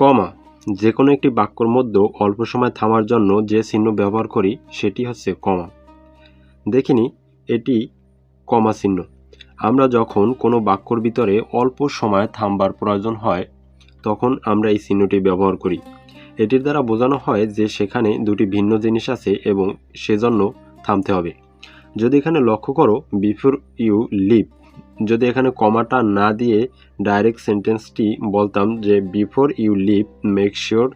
কমা যে কোনো একটি বাক্যর মধ্যে অল্প সময় থামার জন্য যে চিহ্ন ব্যবহার করি সেটি হচ্ছে কমা। দেখিনি এটি কমা চিহ্ন। আমরা যখন কোনো বাক্যর ভিতরে অল্প সময় থামবার প্রয়োজন হয় তখন আমরা এই চিহ্নটি ব্যবহার করি। এটির দ্বারা বোঝানো হয় যে সেখানে দুটি ভিন্ন জিনিস আছে এবং সেজন্য থামতে হবে। যদি এখানে লক্ষ্য করো বিফোর ইউ লিভ, যদি এখানে কমাটা না দিয়ে ডাইরেক্ট সেন্টেন্সটি বলতাম যে before you leave make sure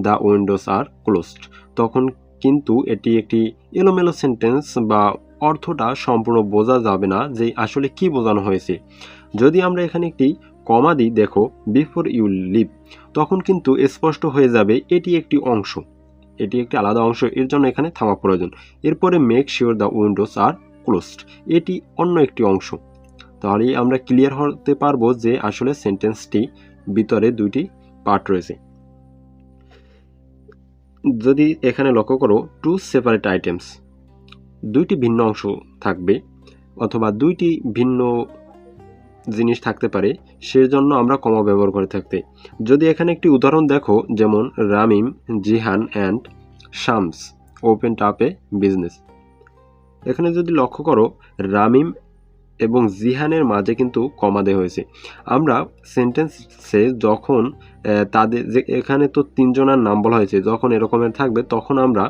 the windows are closed, তখন কিন্তু এটি একটি এলোমেলো সেন্টেন্স বা অর্থটা সম্পূর্ণ বোঝা যাবে না যে আসলে কি বোঝানো হয়েছে। যদি আমরা এখানে একটি কমা দিই, দেখো বিফোর ইউ লিভ, তখন কিন্তু স্পষ্ট হয়ে যাবে এটি একটি অংশ, এটি একটি আলাদা অংশ, এর জন্য এখানে থামা প্রয়োজন। এরপরে make sure the windows are closed, এটি অন্য একটি অংশ। তাহলে আমরা ক্লিয়ার হতে পারবো যে আসলে সেন্টেন্সটি ভিতরে দুইটি পার্ট রয়েছে। যদি এখানে লক্ষ্য করো টু সেপারেট আইটেমস, দুইটি ভিন্ন অংশ থাকবে অথবা দুইটি ভিন্ন জিনিস থাকতে পারে, সেজন্য আমরা কমা ব্যবহার করে থাকতে। যদি এখানে একটি উদাহরণ দেখো, যেমন Ramim, Jihan and Shams open up A business. এখানে যদি লক্ষ্য করো রামিম এবং জিহানের মাঝে কিন্তু কমা দেওয়া হয়েছে। আমরা সেন্টেন্সে যখন তাদের যে এখানে তো তিনজনের নাম বলা হয়েছে, যখন এরকমের থাকবে তখন আমরা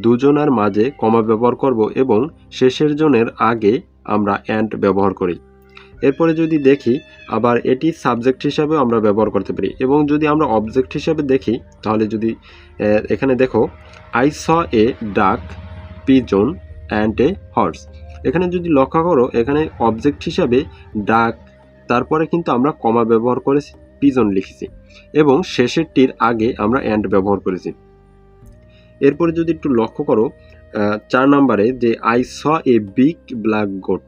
দুজনের মাঝে কমা ব্যবহার করব এবং শেষের জনের আগে আমরা অ্যান্ড ব্যবহার করি। এরপরে যদি দেখি আবার এটি সাবজেক্ট হিসাবেও আমরা ব্যবহার করতে পারি, এবং যদি আমরা অবজেক্ট হিসাবে দেখি তাহলে যদি এখানে দেখো আই স এ ডাক পিজন অ্যান্ড এ হর্স, এখানে যদি লক্ষ্য করো এখানে অবজেক্ট হিসাবে ডাক, তারপরে কিন্তু আমরা কমা ব্যবহার করেছি, পিজন লিখেছি এবং শেষেরটির আগে আমরা অ্যান্ড ব্যবহার করেছি। এরপরে যদি একটু লক্ষ্য করো 4 নম্বরে যে I saw a big black goat,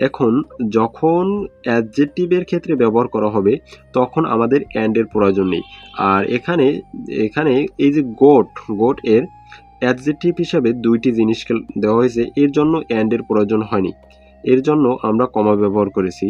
এখন যখন অ্যাডজেক্টিভের ক্ষেত্রে ব্যবহার করা হবে তখন আমাদের অ্যান্ডের প্রয়োজন নেই। আর এখানে এই যে গোট এর অ্যাডজেক্টিভ হিসাবে দুইটি জিনিসকে দেওয়া হয়েছে, এর জন্য অ্যান্ডের প্রয়োজন হয়নি, এর জন্য আমরা কমা ব্যবহার করেছি।